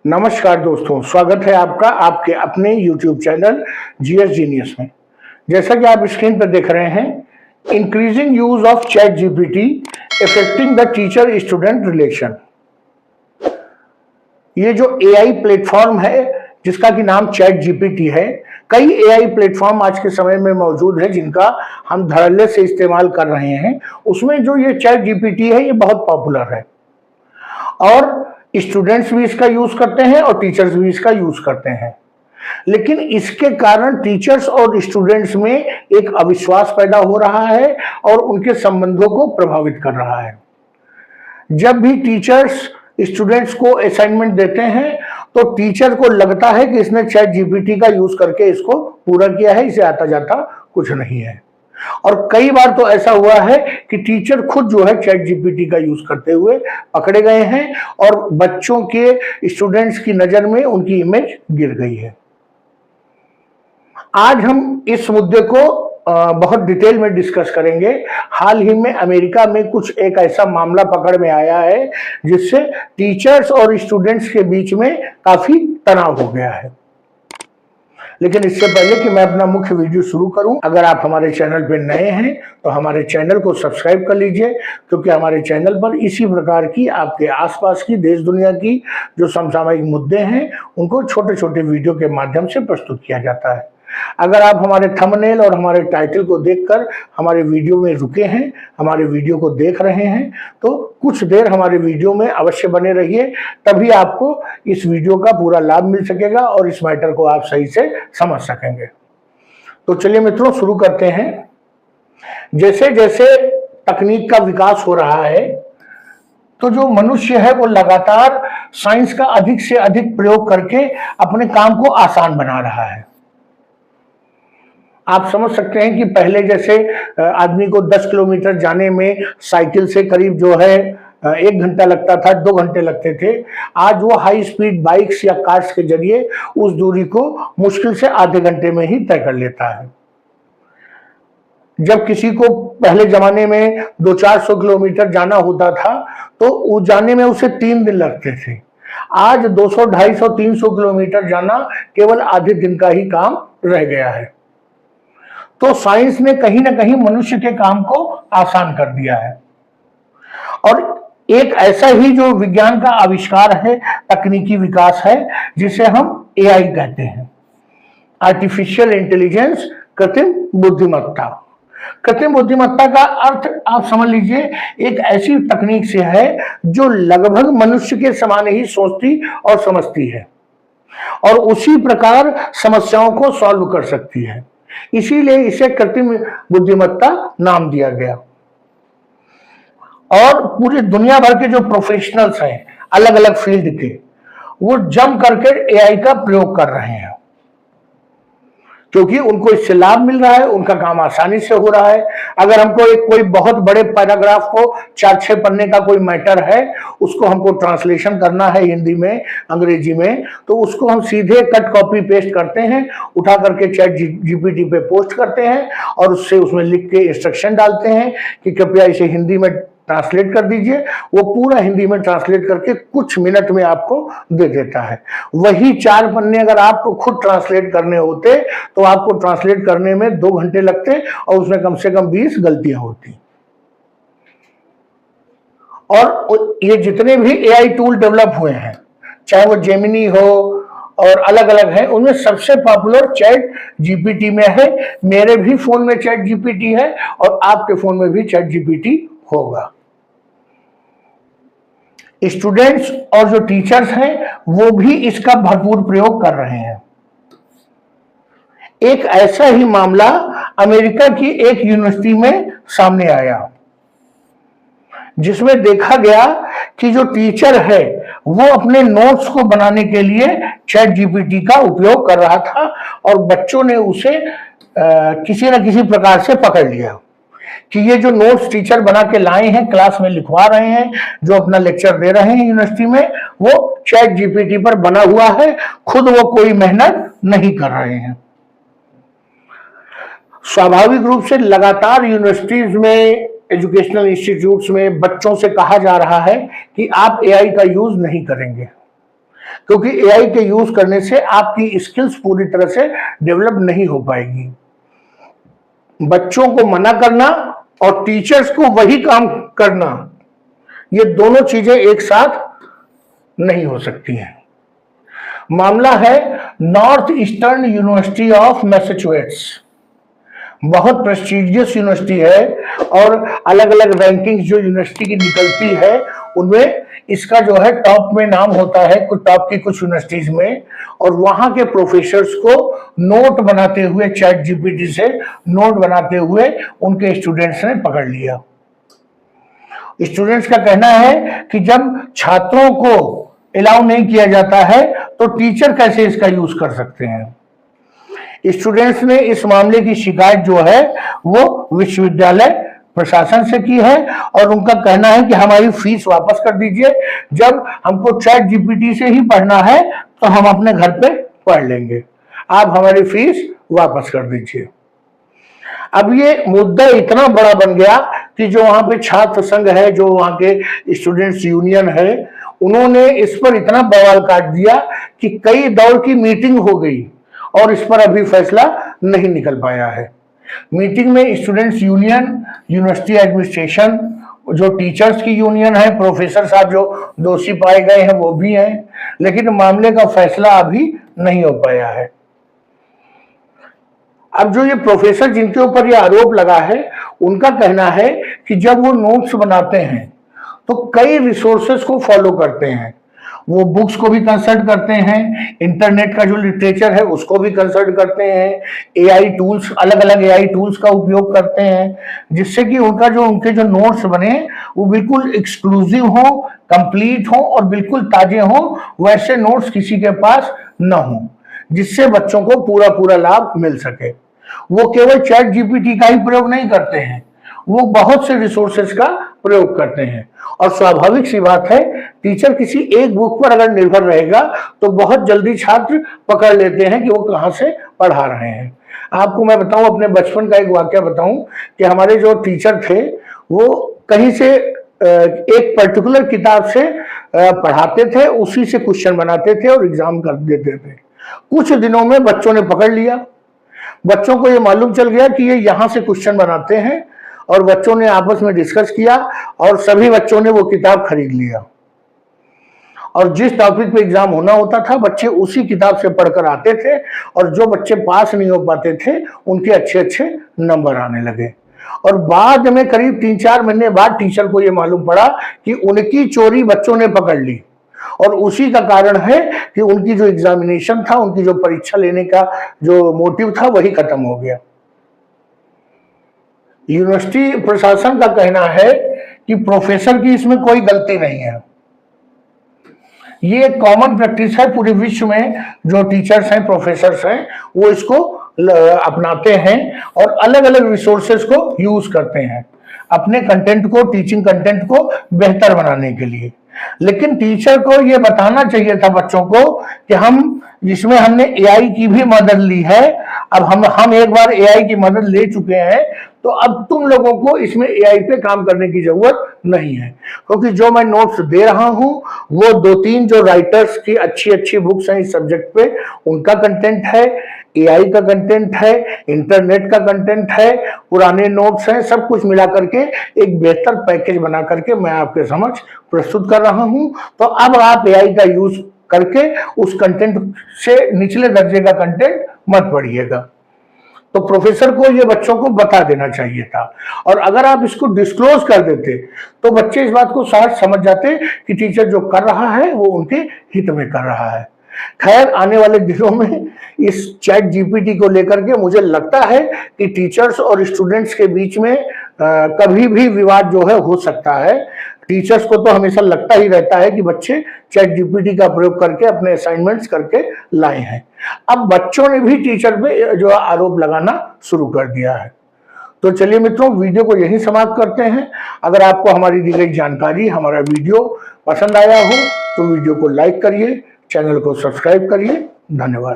नमस्कार दोस्तों, स्वागत है आपका आपके अपने YouTube चैनल जीएस जीनियस में। जैसा कि आप स्क्रीन पर देख रहे हैं, increasing use of chat GPT affecting the teacher student relation. ये जो एआई प्लेटफॉर्म है जिसका कि नाम चैट जीपीटी है, कई एआई प्लेटफॉर्म आज के समय में मौजूद है जिनका हम धड़ल्ले से इस्तेमाल कर रहे हैं। उसमें जो ये चैट जीपीटी है ये बहुत पॉपुलर है और स्टूडेंट्स भी इसका यूज करते हैं और टीचर्स भी इसका यूज करते हैं। लेकिन इसके कारण टीचर्स और स्टूडेंट्स में एक अविश्वास पैदा हो रहा है और उनके संबंधों को प्रभावित कर रहा है। जब भी टीचर्स स्टूडेंट्स को असाइनमेंट देते हैं तो टीचर को लगता है कि इसने चैट जीपीटी का यूज करके इसको पूरा किया है, इसे आता जाता कुछ नहीं है। और कई बार तो ऐसा हुआ है कि टीचर खुद जो है चैट जीपीटी का यूज करते हुए पकड़े गए हैं और बच्चों के स्टूडेंट्स की नजर में उनकी इमेज गिर गई है। आज हम इस मुद्दे को बहुत डिटेल में डिस्कस करेंगे। हाल ही में अमेरिका में कुछ एक ऐसा मामला पकड़ में आया है जिससे टीचर्स और स्टूडेंट्स के बीच में काफी तनाव हो गया है। लेकिन इससे पहले कि मैं अपना मुख्य वीडियो शुरू करूं, अगर आप हमारे चैनल पर नए हैं तो हमारे चैनल को सब्सक्राइब कर लीजिए, क्योंकि हमारे चैनल पर इसी प्रकार की आपके आसपास की देश दुनिया की जो समसामयिक मुद्दे हैं उनको छोटे छोटे वीडियो के माध्यम से प्रस्तुत किया जाता है। अगर आप हमारे थंबनेल और हमारे टाइटल को देखकर हमारे वीडियो में रुके हैं, हमारे वीडियो को देख रहे हैं, तो कुछ देर हमारे वीडियो में अवश्य बने रहिए, तभी आपको इस वीडियो का पूरा लाभ मिल सकेगा और इस मैटर को आप सही से समझ सकेंगे। तो चलिए मित्रों, शुरू करते हैं। जैसे जैसे तकनीक का विकास हो रहा है तो जो मनुष्य है वो लगातार साइंस का अधिक से अधिक प्रयोग करके अपने काम को आसान बना रहा है। आप समझ सकते हैं कि पहले जैसे आदमी को 10 किलोमीटर जाने में साइकिल से करीब जो है 1 घंटा लगता था, 2 घंटे लगते थे। आज वो हाई स्पीड बाइक्स या कार्स के जरिए उस दूरी को मुश्किल से आधे घंटे में ही तय कर लेता है। जब किसी को पहले जमाने में 200-400 किलोमीटर जाना होता था तो उस जाने में उसे 3 दिन लगते थे। आज 200, 250, 300 किलोमीटर जाना केवल आधे दिन का ही काम रह गया है। तो साइंस ने कहीं ना कहीं मनुष्य के काम को आसान कर दिया है। और एक ऐसा ही जो विज्ञान का आविष्कार है, तकनीकी विकास है, जिसे हम एआई कहते हैं, आर्टिफिशियल इंटेलिजेंस, कृत्रिम बुद्धिमत्ता। कृत्रिम बुद्धिमत्ता का अर्थ आप समझ लीजिए एक ऐसी तकनीक से है जो लगभग मनुष्य के समान ही सोचती और समझती है और उसी प्रकार समस्याओं को सॉल्व कर सकती है। इसीलिए इसे कृत्रिम बुद्धिमत्ता नाम दिया गया। और पूरी दुनिया भर के जो प्रोफेशनल्स हैं अलग अलग फील्ड के, वो जम करके एआई का प्रयोग कर रहे हैं, क्योंकि उनको इससे लाभ मिल रहा है, उनका काम आसानी से हो रहा है। अगर हमको एक कोई बहुत बड़े पैराग्राफ को 4-6 पन्ने का कोई मैटर है, उसको हमको ट्रांसलेशन करना है हिंदी में, अंग्रेजी में, तो उसको हम सीधे कट कॉपी पेस्ट करते हैं, उठा करके चैट जीपीटी पे पोस्ट करते हैं और उससे उसमें लिख के इंस्ट्रक्शन डालते हैं कि कृपया इसे हिंदी में ट्रांसलेट कर दीजिए। वो पूरा हिंदी में ट्रांसलेट करके कुछ मिनट में आपको दे देता है। वही 4 पन्ने अगर आपको खुद ट्रांसलेट करने होते तो आपको ट्रांसलेट करने में 2 घंटे लगते और उसमें कम से कम 20 गलतियां होती। और ये जितने भी एआई टूल डेवलप हुए हैं, चाहे वो जेमिनी हो और अलग अलग है, उनमें सबसे पॉपुलर चैट जीपीटी में है। मेरे भी फोन में चैट जीपीटी है और आपके फोन में भी चैट जीपीटी होगा। स्टूडेंट्स और जो टीचर्स हैं वो भी इसका भरपूर प्रयोग कर रहे हैं। एक ऐसा ही मामला अमेरिका की एक यूनिवर्सिटी में सामने आया, जिसमें देखा गया कि जो टीचर है वो अपने नोट्स को बनाने के लिए चैट जीपीटी का उपयोग कर रहा था और बच्चों ने उसे किसी न किसी प्रकार से पकड़ लिया कि ये जो नोट्स टीचर बना के लाए हैं, क्लास में लिखवा रहे हैं, जो अपना लेक्चर दे रहे हैं यूनिवर्सिटी में, वो चैट जीपीटी पर बना हुआ है, खुद वो कोई मेहनत नहीं कर रहे हैं। स्वाभाविक रूप से लगातार यूनिवर्सिटीज में, एजुकेशनल इंस्टीट्यूट्स में बच्चों से कहा जा रहा है कि आप एआई का यूज नहीं करेंगे। क्योंकि एआई के यूज करने से आपकी स्किल्स पूरी तरह से डेवलप नहीं हो पाएगी। बच्चों को मना करना और टीचर्स को वही काम करना, ये दोनों चीजें एक साथ नहीं हो सकती हैं। मामला है north eastern university of Massachusetts, बहुत प्रेस्टिजियस यूनिवर्सिटी है और अलग अलग रैंकिंग्स जो यूनिवर्सिटी की निकलती है उनमें इसका जो है टॉप में नाम होता है, कुछ टॉप की कुछ यूनिवर्सिटीज में। और वहां के प्रोफेसर्स को नोट बनाते हुए, चैट जीपीटी से नोट बनाते हुए उनके स्टूडेंट्स ने पकड़ लिया। स्टूडेंट्स का कहना है कि जब छात्रों को अलाउ नहीं किया जाता है तो टीचर कैसे इसका यूज कर सकते हैं। स्टूडेंट्स ने इस मामले की शिकायत जो है वो विश्वविद्यालय प्रशासन से की है और उनका कहना है कि हमारी फीस वापस कर दीजिए, जब हमको चैट जीपीटी से ही पढ़ना है तो हम अपने घर पे पढ़ लेंगे, आप हमारी फीस वापस कर दीजिए। अब ये मुद्दा इतना बड़ा बन गया कि जो वहां पे छात्र संघ है, जो वहां के स्टूडेंट्स यूनियन है, उन्होंने इस पर इतना बवाल काट दिया कि कई दौर की मीटिंग हो गई और इस पर अभी फैसला नहीं निकल पाया है। मीटिंग में स्टूडेंट्स यूनियन, यूनिवर्सिटी एडमिनिस्ट्रेशन, जो टीचर्स की यूनियन है, प्रोफेसर साहब जो दोषी पाए गए हैं वो भी हैं, लेकिन मामले का फैसला अभी नहीं हो पाया है। अब जो ये प्रोफेसर जिनके ऊपर ये आरोप लगा है, उनका कहना है कि जब वो नोट्स बनाते हैं तो कई रिसोर्सेस को फॉलो करते हैं, वो बुक्स को भी कंसल्ट करते हैं, इंटरनेट का जो लिटरेचर है उसको भी कंसल्ट करते हैं, एआई टूल्स, अलग अलग एआई टूल्स का उपयोग करते हैं, जिससे कि उनके जो नोट्स बने वो बिल्कुल एक्सक्लूसिव हो, कंप्लीट हो और बिल्कुल ताजे हो। वैसे नोट्स किसी के पास न हो, जिससे बच्चों को पूरा पूरा लाभ मिल सके। वो केवल चैट जीपीटी का ही प्रयोग नहीं करते हैं, वो बहुत से रिसोर्सेज का प्रयोग करते हैं। और स्वाभाविक सी बात है, टीचर किसी एक बुक पर अगर निर्भर रहेगा तो बहुत जल्दी छात्र पकड़ लेते हैं कि वो कहां से पढ़ा रहे हैं। आपको मैं बताऊं, अपने बचपन का एक वाक्य बताऊं कि हमारे जो टीचर थे वो कहीं से एक पर्टिकुलर किताब से पढ़ाते थे, उसी से क्वेश्चन बनाते थे और एग्जाम कर देते थे। कुछ दिनों में बच्चों ने पकड़ लिया, बच्चों को ये मालूम चल गया कि ये यहां से क्वेश्चन बनाते हैं, और बच्चों ने आपस में डिस्कस किया और सभी बच्चों ने वो किताब खरीद लिया। और जिस टॉपिक पे एग्जाम होना होता था बच्चे उसी किताब से पढ़कर आते थे, और जो बच्चे पास नहीं हो पाते थे उनके अच्छे अच्छे नंबर आने लगे। और बाद में करीब 3-4 महीने बाद टीचर को ये मालूम पड़ा कि उनकी चोरी बच्चों ने पकड़ ली, और उसी का कारण है कि उनकी जो एग्जामिनेशन था, उनकी जो परीक्षा लेने का जो मोटिव था वही खत्म हो गया। यूनिवर्सिटी प्रशासन का कहना है कि प्रोफेसर की इसमें कोई गलती नहीं है। ये एक कॉमन प्रैक्टिस है पूरे विश्व में, जो टीचर्स हैं, प्रोफेसर्स हैं, वो इसको अपनाते हैं और अलग अलग रिसोर्सेज को यूज करते हैं अपने कंटेंट को, टीचिंग कंटेंट को बेहतर बनाने के लिए। लेकिन टीचर को ये बताना चाहिए था बच्चों को कि जिसमें हमने एआई की भी मदद ली है, अब हम एक बार एआई की मदद ले चुके हैं, तो अब तुम लोगों को इसमें एआई पे काम करने की जरूरत नहीं है। क्योंकि जो मैं नोट्स दे रहा हूं वो 2-3 जो राइटर्स की अच्छी अच्छी बुक्स हैं इस सब्जेक्ट पे, उनका कंटेंट है, एआई का कंटेंट है, इंटरनेट का कंटेंट है, पुराने नोट्स हैं, सब कुछ मिला करके एक बेहतर पैकेज बना करके मैं आपके समक्ष प्रस्तुत कर रहा हूं। तो अब आप एआई का यूज करके उस कंटेंट से निचले दर्जे का कंटेंट मत पढ़िएगा। तो प्रोफेसर को ये बच्चों को बता देना चाहिए था, और अगर आप इसको डिस्क्लोज कर देते तो बच्चे इस बात को सहज समझ जाते कि टीचर जो कर रहा है वो उनके हित में कर रहा है। खैर, आने वाले दिनों में इस चैट जीपीटी को लेकर के मुझे लगता है कि टीचर्स और स्टूडेंट्स के बीच में कभी भी विवाद जो है हो सकता है। टीचर्स को तो हमेशा लगता ही रहता है कि बच्चे चैट जीपीटी का प्रयोग करके अपने असाइनमेंट्स करके लाए हैं। अब बच्चों ने भी टीचर पे जो आरोप लगाना शुरू कर दिया है। तो चलिए मित्रों, वीडियो को यहीं समाप्त करते हैं। अगर आपको हमारी दी गई जानकारी, हमारा वीडियो पसंद आया हो तो वीडियो को लाइक करिए, चैनल को सब्सक्राइब करिए। धन्यवाद।